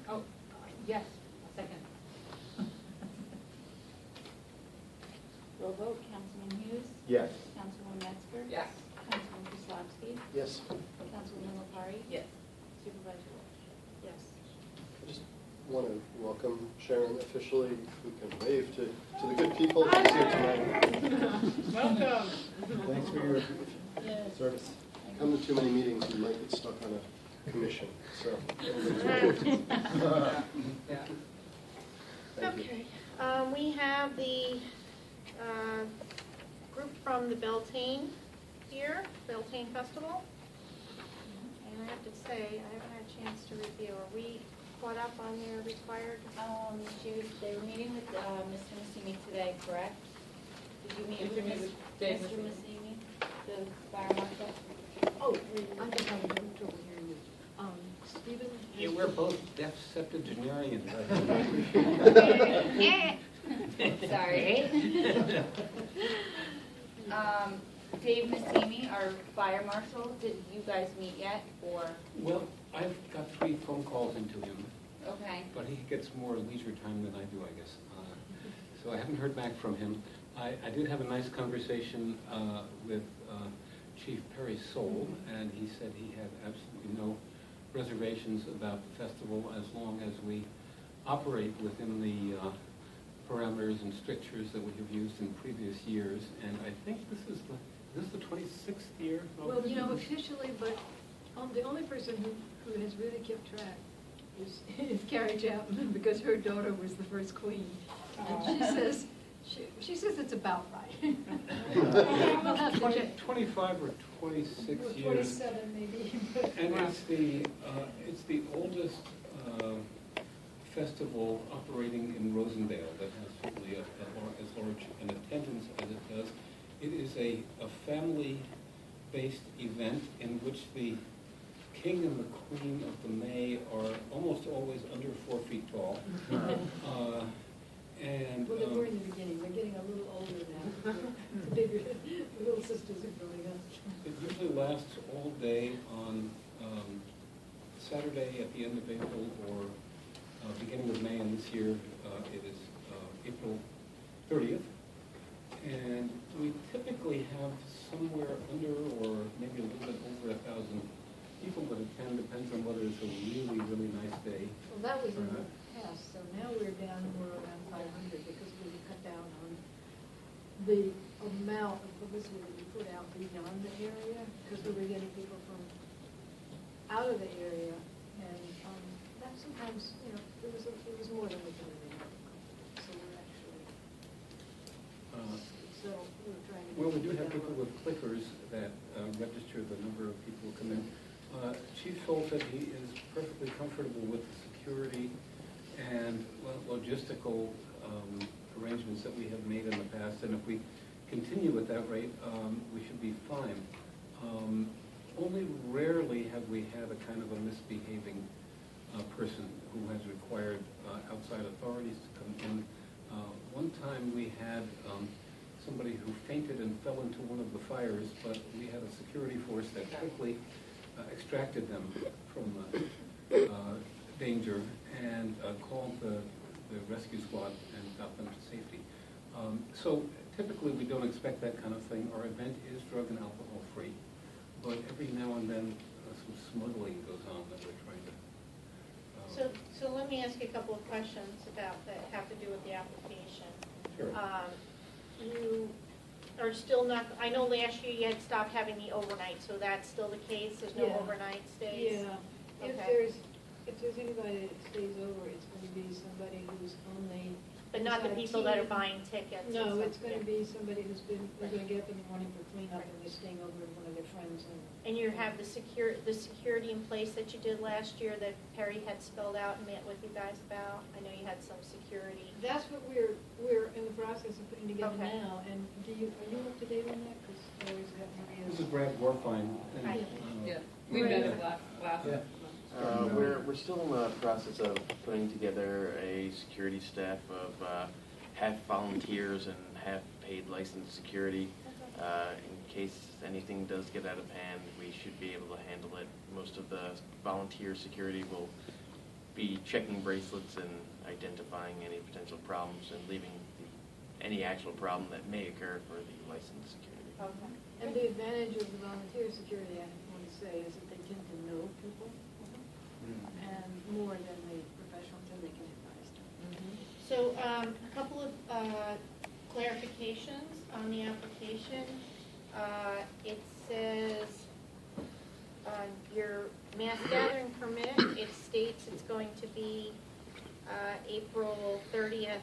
Oh, yes, second. Rolo, Councilman Hughes, Yes. Councilwoman Metzger. Yes. Councilman Sosowski, Yes. Councilwoman Lepari. Yes. Supervisor Wall. Yes. I just want to welcome Sharon officially. We can wave to the good people who's here tonight. Welcome. Thanks for your service. Come to too many meetings, you might get stuck on a commission, so. Thank you. Okay. We have the group from the Beltane year, Beltane Festival. And I have to say, I haven't had a chance to review. Are we caught up on their required? They were meeting with Mr. Massimi today, correct? Did you meet with Did you meet with Dave Mr. Massimi? Massimi, the fire marshal? Oh, I'm just having trouble hearing you. Stephen? Yeah, we're both deaf septuagenarians. Sorry. Dave Massimi, our fire marshal, did you guys meet yet, or? Well, I've got 3 phone calls into him, Okay. but he gets more leisure time than I do, I guess. So I haven't heard back from him. I did have a nice conversation with Chief Perry Soul, and he said he had absolutely no reservations about the festival as long as we operate within the parameters and strictures that we have used in previous years. And I think this is the 26th year? Well, officially, but the only person who has really kept track is Carrie Chapman, because her daughter was the first queen. And she says it's about right. We'll have to check. 25 or 26 Well, years. 27 maybe. And it's the oldest festival operating in Rosendale that has certainly as large an attendance as it does. It is a family-based event in which the king and the queen of the May are almost always under 4 feet tall. And Well, they were in the beginning. They're getting a little older now. The little sisters are growing up. it usually lasts all day on Saturday at the end of April or beginning of May, and this year it is April 30th. And we typically have somewhere under or maybe a little bit over 1,000 people that attend, depends on whether it's a really, really nice day. Well, that was in the past, so now we're down more around 500 because we cut down on the amount of publicity that we put out beyond the area, because we were getting people from out of the area, and that sometimes, it was more than we could have. So we're actually, so we were trying to. Well, we do keep have that people low. with clickers that register the number of people who come in. Chief Soul said he is perfectly comfortable with the security and logistical arrangements that we have made in the past, and if we continue at that rate, we should be fine. Only rarely have we had a kind of a misbehaving person who has required outside authorities to come in. One time we had somebody who fainted and fell into one of the fires, but we had a security force that quickly extracted them from danger and called the rescue squad and got them to safety. So typically we don't expect that kind of thing. Our event is drug and alcohol free, but every now and then some smuggling goes on that we're trying to. So let me ask you a couple of questions that have to do with the application. Sure. You are still not, I know last year you had stopped having the overnight, so that's still the case? There's no Yeah. overnight stays? Yeah, Okay. if there's anybody that stays over, it's going to be somebody who's only. But not the who's got a people that are team. buying tickets? and No, stuff, it's going yeah. to be somebody who's going to get up in the morning for cleanup and they're staying over with one of their friends. And you have the security in place that you did last year that Perry had spelled out and met with you guys about? I know you had some security. That's what we're in the process of putting together Okay. now. And are you up to date on that? Because I always have This is Maria's. Brad Warfine. and, Right. Yeah, we met it last Yeah. month. We're still in the process of putting together a security staff of half volunteers and half paid licensed security. In case anything does get out of hand, we should be able to handle it. Most of the volunteer security will be checking bracelets and identifying any potential problems and leaving any actual problem that may occur for the licensed security. Okay. And the advantage of the volunteer security, I want to say, is that they tend to know people and more than the professionals, and they can advise them. So a couple of clarifications on the application. It says on your mass gathering permit, it states it's going to be April 30th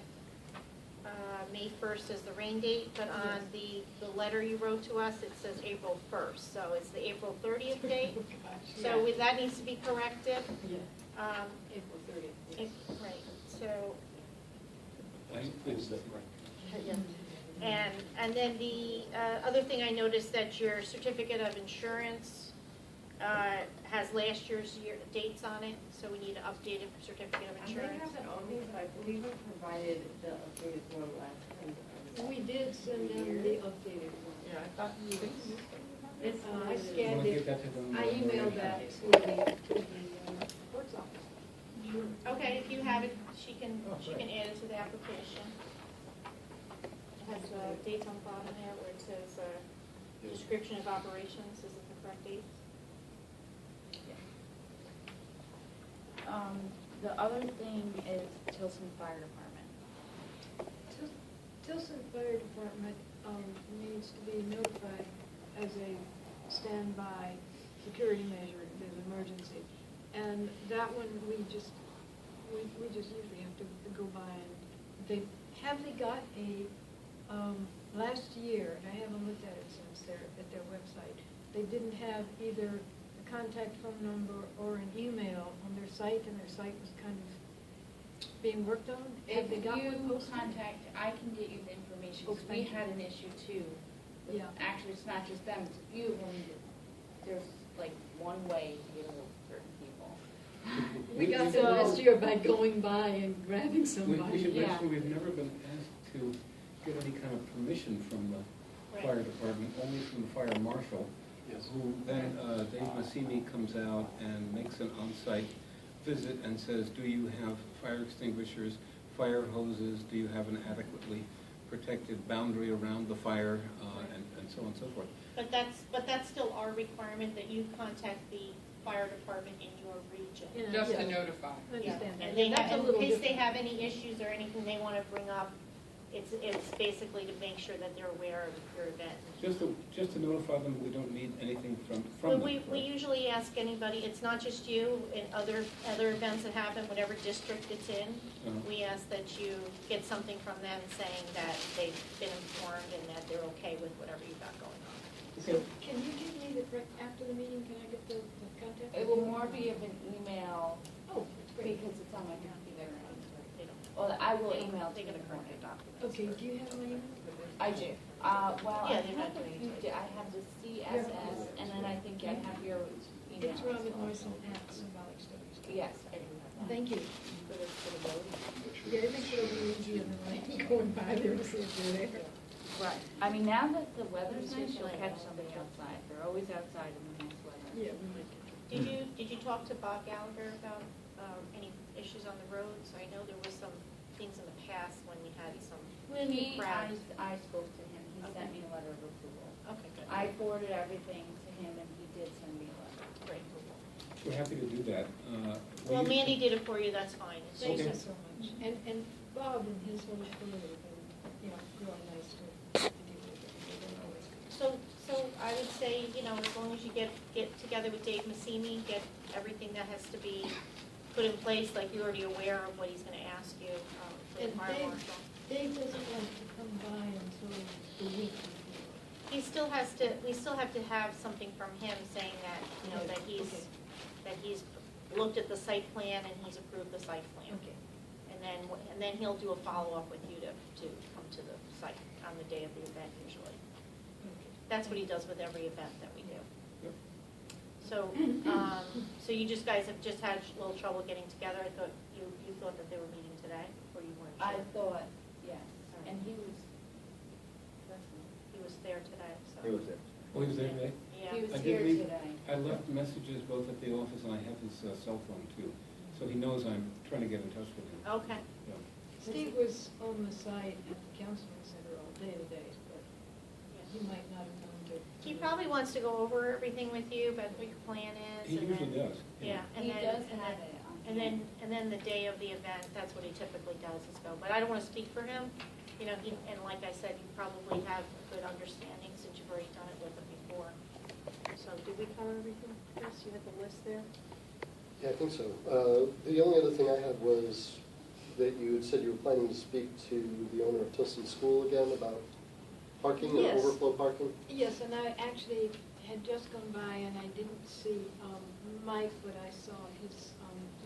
May 1st is the rain date, but on the letter you wrote to us, it says April 1st, so it's the April 30th date. So that needs to be corrected. Yeah, April 30th. Right, so, I think that's right. and then the other thing I noticed that your certificate of insurance has last year's dates on it, so we need an updated certificate of I may insurance. have it on me, but I believe I provided the updated one last time. We did send them the updated one. Yeah, I thought you did. It's I not- scanned Wanna it, give that to them? I emailed that to the court's office. Okay, if you have it, she can add it to the application. It has dates on the bottom there where it says description of operations, is it the correct date? The other thing is Tilson Fire Department. Tilson Fire Department needs to be notified as a standby security measure if there's an emergency. And that one, we just usually have to go by and have they got a, last year, and I haven't looked at it since they're at their website, they didn't have either a contact phone number or an email on their site, and their site was kind of being worked on. Have they got one If you posted? contact, I can get you the information, Oh, because we thank you. had an issue too. Yeah. Actually, it's not just them, it's a few of them. There's like one way to get ahold of certain people. We got So- them last year by going by and grabbing We somebody. should Yeah. mention, we've never been asked to get any kind of permission from the Right. fire department, only from the fire marshal, who then, Dave Massimi comes out and makes an on-site visit and says, do you have fire extinguishers, fire hoses, do you have an adequately protected boundary around the fire, and so on and so forth. But that's still our requirement, that you contact the fire department in your region. Yeah, Just to yeah. notify. I understand that. And they That's a have, in little case they different. have any issues or anything they want to bring up, it's basically to make sure that they're aware of your event. Just to notify them, we don't need anything from Well, them. we usually ask anybody, it's not just you, in other events that happen, whatever district it's in, we ask that you get something from them saying that they've been informed and that they're okay with whatever you've got going on. So can you give me after the meeting, can I get the contact? It will more be of an email, Oh, that's great. because it's on my computer. They don't, Well, I will email they to gotta you. correct their documents. Okay, do you have my email? I do. Well, I Yeah, they're not have a doing few, it. I have the CSS, and then I think I have your email. It's Robin as well. Morrison at Symbolic Studies. Yes, I do have that. Thank you. For the vote. Yeah, it makes it a little easier than like going by there and see if they're there. Right. I mean, now that the weather's nice, you'll catch somebody outside. They're always outside in the nice weather. Yeah. Did you talk to Bob Gallagher about any issues on the roads? I know there was some things in the past when we had some crowds. I spoke to him. He Okay. sent me a letter of approval. Okay, good. I forwarded everything to him, and he did send me a letter. Great. We're happy to do that. Well, Mandy did it for you, that's fine. It's Thank you Okay. so much. And Bob and his whole crew have been, really nice to deal with it. They're always good. So I would say, as long as you get together with Dave Massimi, get everything that has to be put in place, like you're already aware of what he's gonna ask you for the And fire marshal. Dave doesn't like to come by until the week before. We still have to have something from him saying that, that he's looked at the site plan and he's approved the site plan. Okay. And then he'll do a follow-up with you to come to the site on the day of the event usually. That's what he does with every event that we do. Yep. So you guys have just had a little trouble getting together. I thought you thought that they were meeting today, or you weren't I sure? thought, yes, and he was, He was there today, so. He was there. Oh, he was there today? Yeah. he was I did here leave- today. I left messages both at the office and I have his cell phone too. So he knows I'm trying to get in touch with him. Okay. Yeah. Steve was on the site at the counseling center all day today, but he might not have known to. He probably wants to go over everything with you, but what your plan is. He and usually then- does. Yeah, and He then, does and have then, it on and then, hand. and then the day of the event, that's what he typically does is go. But I don't want to speak for him, and like I said, you probably have a good understanding since you've already done it with him before. So did we cover everything? Chris, you had the list there? Yeah, I think so. The only other thing I had was that you had said you were planning to speak to the owner of Tilson School again about parking and Yes. overflow parking? Yes, and I actually had just gone by and I didn't see Mike, but I saw his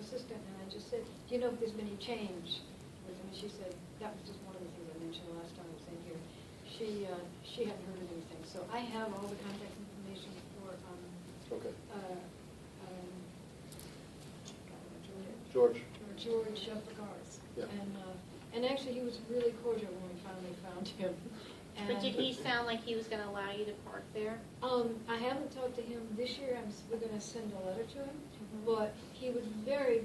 assistant, and I just said, do you know if there's been any change with him? And she said, that was just one of the things I mentioned the last time I was in here. She hadn't heard of anything. So I have all the contact information for Okay. George. George. George Picars. Yeah. And actually, he was really cordial when we finally found him. But did he And, sound like he was gonna allow you to park there? I haven't talked to him this year. We're gonna send a letter to him, but he was very,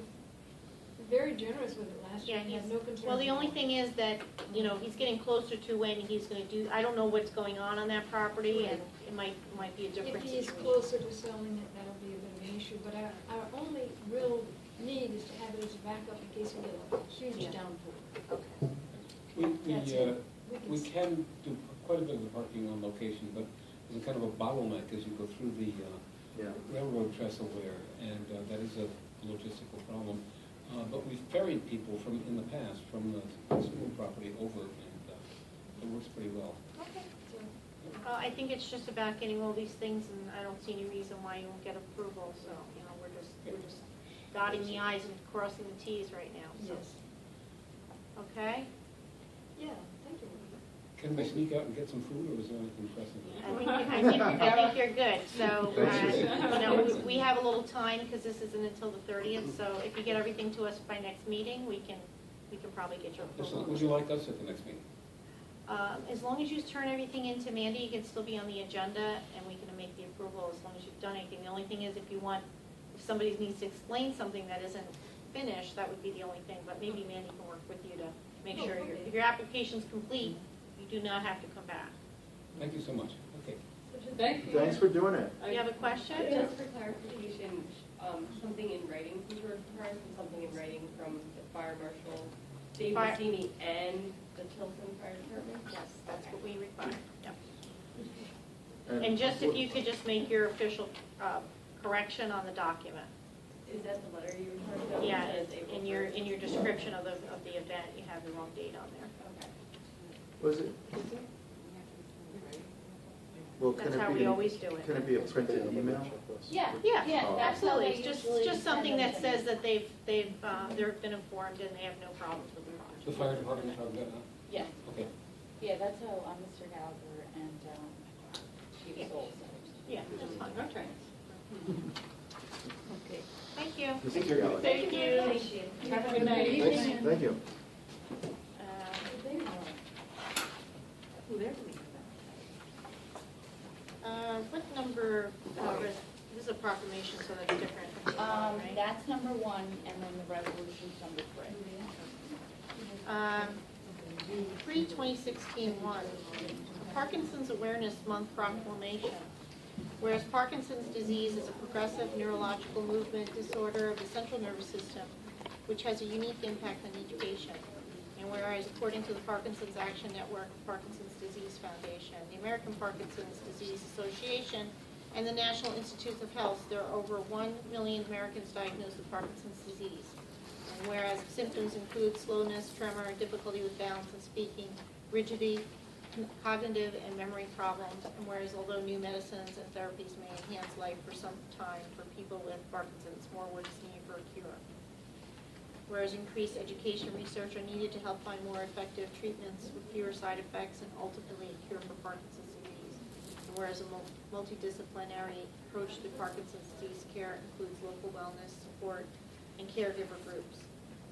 very generous with it last year. Yeah, He had he's, no concerns. well, the only about it. thing is that, you know, he's getting closer to when he's gonna do, I don't know what's going on that property, and it might be a different If he's situation. closer to selling it, that'll be a bit of an issue, but our only real need is to have it as a backup in case we get a huge Yeah. downpour. Okay. That's it. We can do quite a bit of the parking on location, but there's a kind of a bottleneck as you go through the Yeah. railroad trestle there, and that is a logistical problem. But we've ferried people in the past from the school property over, and it works pretty well. Okay. I think it's just about getting all these things, and I don't see any reason why you won't get approval, so, you know, we're just dotting the i's and crossing the t's right now, so. Yes. Okay? Yeah, thank you. Can we sneak out and get some food, or is there anything pressing? I think you're good, so, Thanks. you know, we have a little time, because this isn't until the 30th, so if you get everything to us by next meeting, we can probably get your approval. Would you like us at the next meeting? As long as you turn everything into Mandy, you can still be on the agenda, and we can make the approval as long as you've done anything. The only thing is, if somebody needs to explain something that isn't finished, that would be the only thing, but maybe Mandy can work with you to make sure if your application's complete, you do not have to come back. Thank you so much. Okay. Thank you. Thanks for doing it. You have a question? Just for clarification, something in writing from George Picars and something in writing from the fire marshal, Dave Fire- Massini, and the Tilson Fire Department? Yes, that's what we require, yep. And just, if you could just make your official correction on the document. Is that the letter you were talking about? Yeah, It says April in your 1st. description of the event, you have the wrong date on there. Okay. Was it? Well, can That's it how be we an- always do it. Can it be a printed email? Yeah, Yeah, yeah, that's how absolutely. they It's just usually something send that them. says that they've been informed and they have no problems with the project. The fire department, have that, huh? Yeah, Okay. yeah, that's how Mr. Gallagher and Chief Yeah. Soul said Yeah, that's fine. Okay. Okay, thank you. Mr. Gallagher. Thank you. Thank you. Have a good night. Thanks. Thank you. What number, this is a proclamation, so that's different. right? That's number 1, and then the resolution's number 3. 3/2016-1, Parkinson's Awareness Month proclamation. Whereas Parkinson's disease is a progressive neurological movement disorder of the central nervous system, which has a unique impact on education. And whereas according to the Parkinson's Action Network, Parkinson's Disease Foundation, the American Parkinson's Disease Association, and the National Institutes of Health, there are over 1 million Americans diagnosed with Parkinson's disease. And whereas symptoms include slowness, tremor, difficulty with balance and speaking, rigidity, cognitive and memory problems, and whereas although new medicines and therapies may enhance life for some time for people with Parkinson's, more work is needed for a cure. Whereas increased education research are needed to help find more effective treatments with fewer side effects and ultimately a cure for Parkinson's disease. And whereas a multidisciplinary approach to Parkinson's disease care includes local wellness, support, and caregiver groups.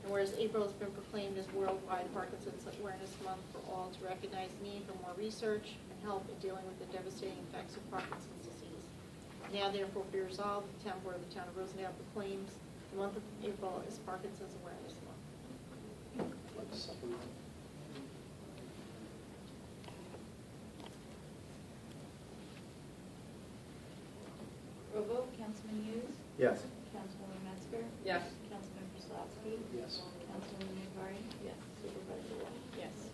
And whereas April has been proclaimed as Worldwide Parkinson's Awareness Month for all to recognize the need for more research and help in dealing with the devastating effects of Parkinson's disease. Now therefore be resolved, the town board of the town of Rosendale proclaims the month of April is Parkinson's Awareness Month. Roll vote, Councilman Hughes, Yes. Councilwoman Metzger, Yes. Councilman Prislavsky, Yes. Councilwoman Navari, yes, Supervisor Wall. Yes.